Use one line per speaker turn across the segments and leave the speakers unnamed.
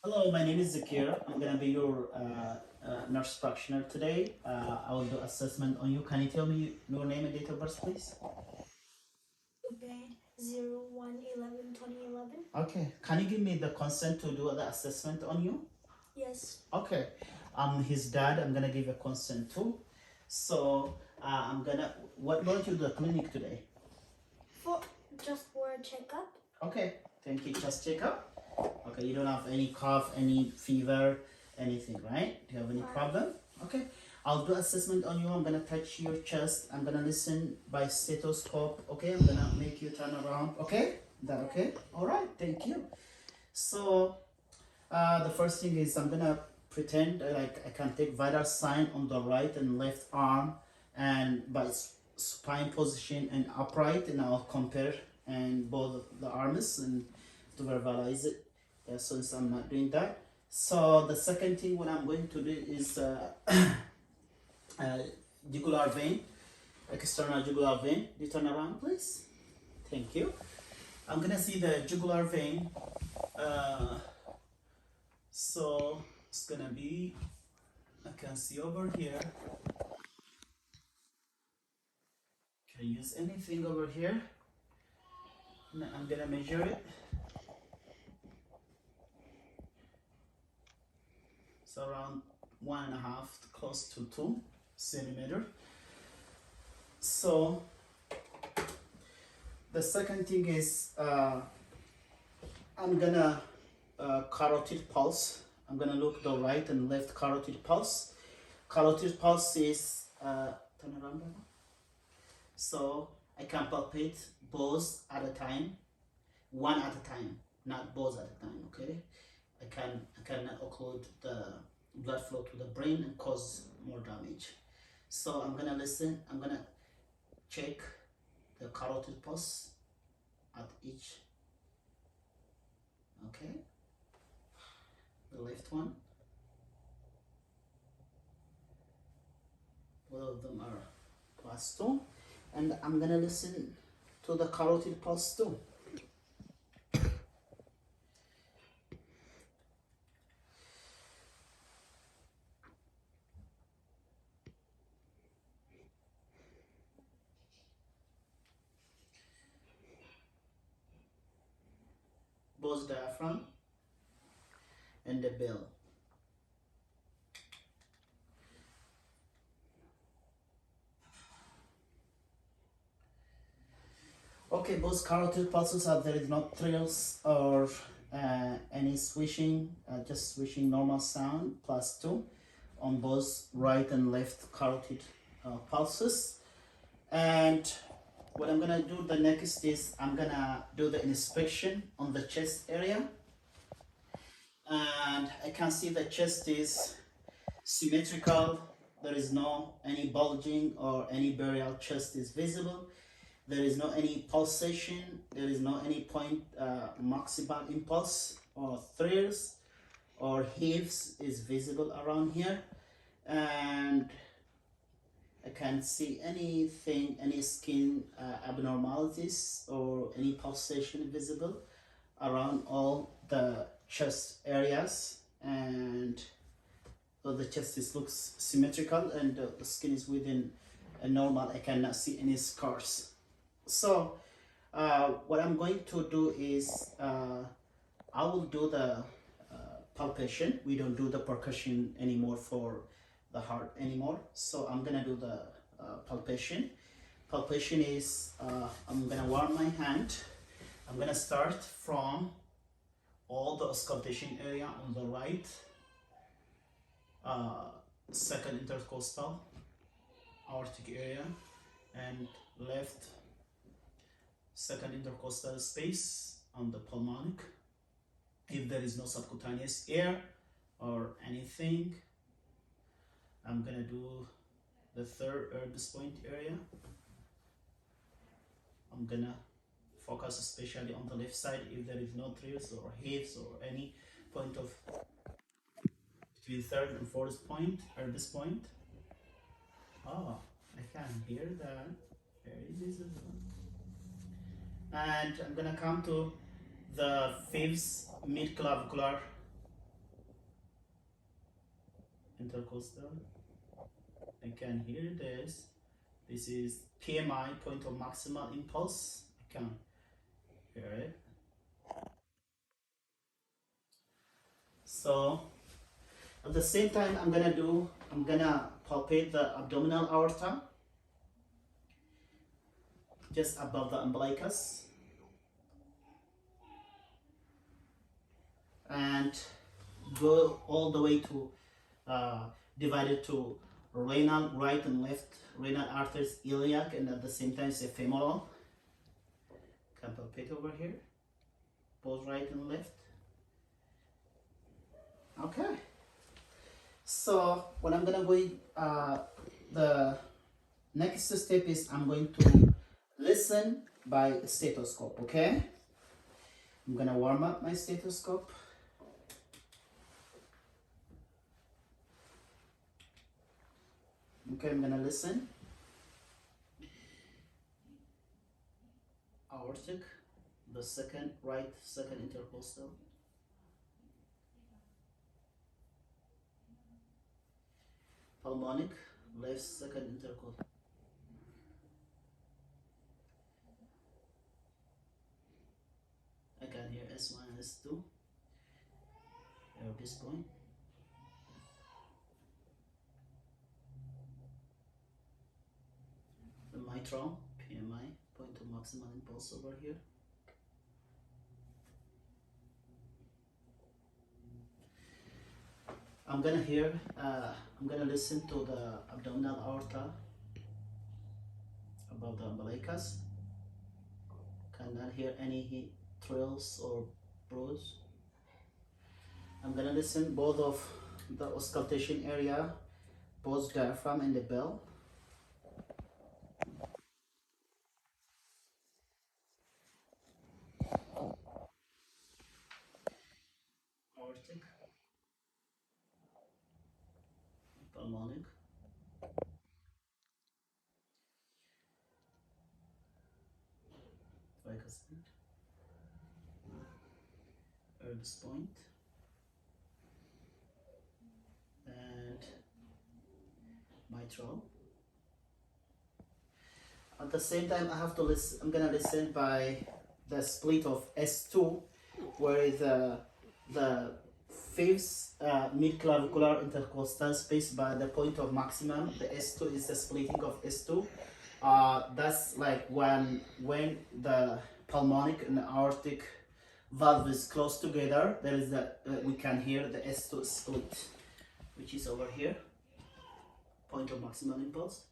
Hello, my name is Zakir. I'm gonna be your nurse practitioner today. I will do assessment on you. Can you tell me your name and date of birth, please?
Bed 01/11/2011.
Okay. Can you give me the consent to do the assessment on you?
Yes.
Okay. I'm his dad. I'm gonna give a consent too. So I'm gonna. What brought you to the clinic today?
For just for a checkup.
Okay. Thank you. Just check up. Okay. You don't have any cough, any fever, anything, right? Do you have any
Right.
problem? Okay. I'll do assessment on you. I'm gonna touch your chest. I'm gonna listen by stethoscope. Okay. I'm gonna make you turn around. Okay. Is that okay? All right. Thank you. So the first thing is I'm gonna pretend like I can take vital sign on the right and left arm, and by spine position and upright, and I'll compare and both the arms and to verbalize it. Yeah, since I'm not doing that. So the second thing what I'm going to do is uh, jugular vein, external jugular vein. Do you turn around, please? Thank you. I'm gonna see the jugular vein. Uh, so it's gonna be, I can see over here. Can use anything over here. I'm gonna measure it. It's around 1.5, close to 2 centimeter. So the second thing is I'm gonna carotid pulse. I'm gonna look the right and left carotid pulse. Carotid pulse is turn around. So I can palpate both at a time, one at a time, not both at a time. Okay, I cannot occlude the blood flow to the brain and cause more damage. So I'm gonna listen. I'm gonna check the carotid pulse at each. Okay, the left one. Both of them are +2, and I'm gonna listen to the carotid pulse too. Both diaphragm and the bell. Okay, both carotid pulses are there is no trills or any swishing, just swishing normal sound, +2 on both right and left carotid pulses. And what I'm gonna do the next is I'm gonna do the inspection on the chest area. And I can see the chest is symmetrical. There is no any bulging or any burial chest is visible. There is no any pulsation. There is no any point maximal impulse or thrills or heaves is visible around here. And I can't see anything, any skin abnormalities or any pulsation visible around all the chest areas. And the chest is looks symmetrical and the skin is within a normal. I cannot see any scars. So what I'm going to do is I will do the palpation. We don't do the percussion anymore for the heart anymore. So I'm gonna do the palpation. Palpation is I'm gonna warm my hand. I'm gonna start from all the auscultation area on the right, second intercostal aortic area, and left second intercostal space on the pulmonic. If there is no subcutaneous air or anything, I'm gonna do the third Erb's point area. I'm gonna focus especially on the left side if there is no thrills or heaves or any point of between third and fourth point, Erb's point. Oh, I can hear that. Very visible. And I'm gonna come to the fifth mid clavicular intercostal. I can hear this. This is PMI, point of maximal impulse. I can hear it. So at the same time, I'm gonna palpate the abdominal aorta just above the umbilicus, and go all the way to divided to renal, right and left renal arteries, iliac, and at the same time say femoral. Can palpate over here, both right and left. Okay. So what I'm gonna go, the next step is I'm going to listen by stethoscope. Okay. I'm gonna warm up my stethoscope. Okay, I'm gonna listen. Aortic, the right second intercostal. Pulmonic, left second intercostal. I can hear S1 and S2 at this point. The mitral, PMI, point of maximal impulse over here. I'm gonna listen to the abdominal aorta above the umbilicus. Cannot hear any thrills or bruise. I'm gonna listen both of the auscultation area, both diaphragm and the bell. Aortic, pulmonic, tricuspid, Erb's point, and mitral. At the same time, I have to listen. I'm gonna listen by the split of S2, where the fifth mid-clavicular intercostal space by the point of maximum. The S2 is the splitting of S2. That's like when the pulmonic and the aortic valve is close together. There is we can hear the S2 split, which is over here. Point of maximal impulse.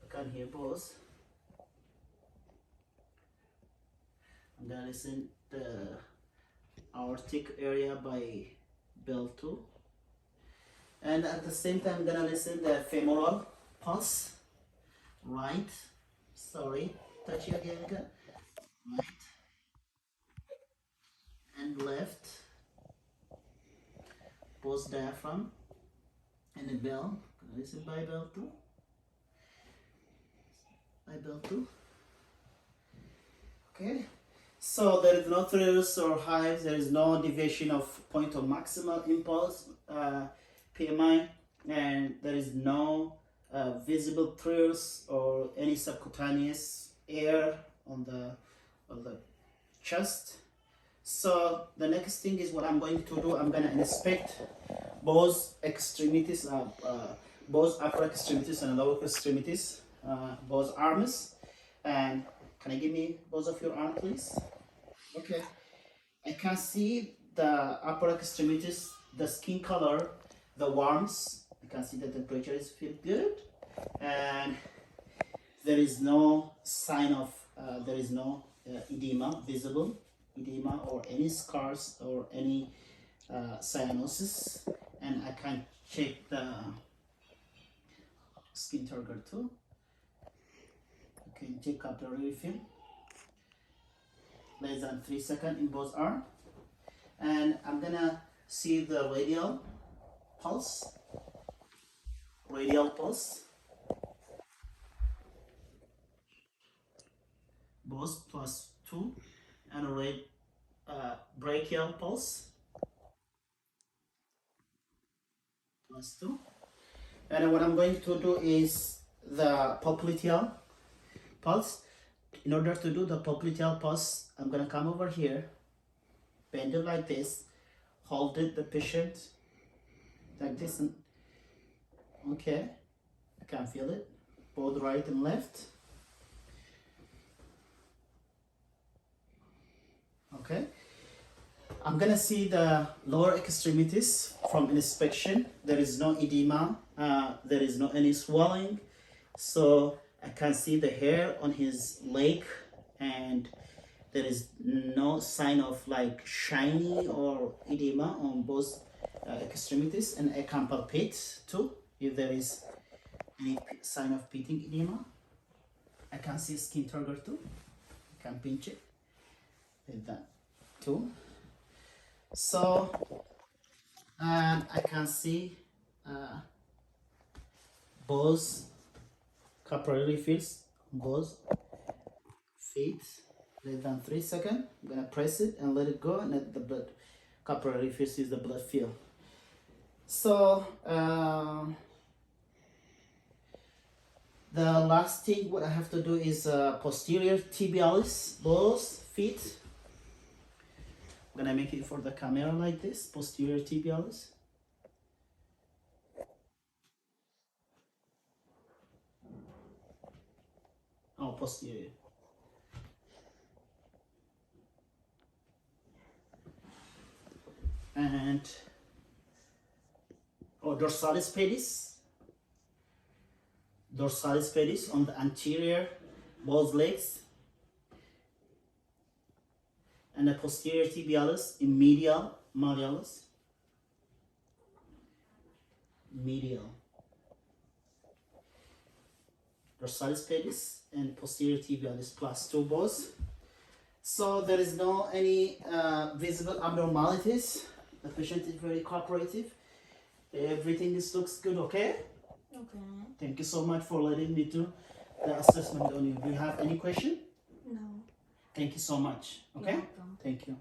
I can hear both. I'm gonna listen the aortic area by bell 2, and at the same time I'm gonna listen the femoral pulse. Right, sorry, touch it again. Right and left, both diaphragm and the bell. Gonna listen by bell 2. By bell 2. Okay. So there is no thrills or hives, there is no deviation of point of maximal impulse, PMI, and there is no visible thrills or any subcutaneous air on the chest. So the next thing is what I'm going to do. I'm going to inspect both extremities, both upper extremities and lower extremities, both arms. And can I give me both of your arms, please? Okay. I can see the upper extremities, the skin color, the warmth. I can see the temperature is feel good, and there is no sign of there is no edema visible, edema or any scars or any cyanosis, and I can check the skin turgor too. You can take capillary film. Less than 3 seconds in both arms, and I'm gonna see the radial pulse, both +2, and brachial pulse, +2. And what I'm going to do is the popliteal pulse. In order to do the popliteal pulse, I'm gonna come over here, bend it like this, hold it, the patient, like this, and okay, I can feel it, both right and left. Okay, I'm gonna see the lower extremities from inspection. There is no edema, there is no any swelling, so I can see the hair on his leg, and there is no sign of like shiny or edema on both extremities, and I can palpate too if there is any sign of pitting edema. I can see skin turgor too. I can pinch it like that too. So, and I can see both capillary fields on both feet. Less than 3 seconds. I'm gonna press it and let it go, and let the blood capillary fields is the blood fill. So the last thing what I have to do is posterior tibialis, both feet. I'm gonna make it for the camera like this, posterior tibialis. Oh, posterior. And dorsalis pedis. Dorsalis pedis on the anterior, both legs. And the posterior tibialis in medial malleolus. Medial. Dorsalis pedis and posterior tibialis +2 both. So there is no any visible abnormalities. The patient is very cooperative. Everything looks good, okay?
Okay.
Thank you so much for letting me do the assessment on you. Do you have any question?
No.
Thank you so much, okay?
You're welcome.
Thank you.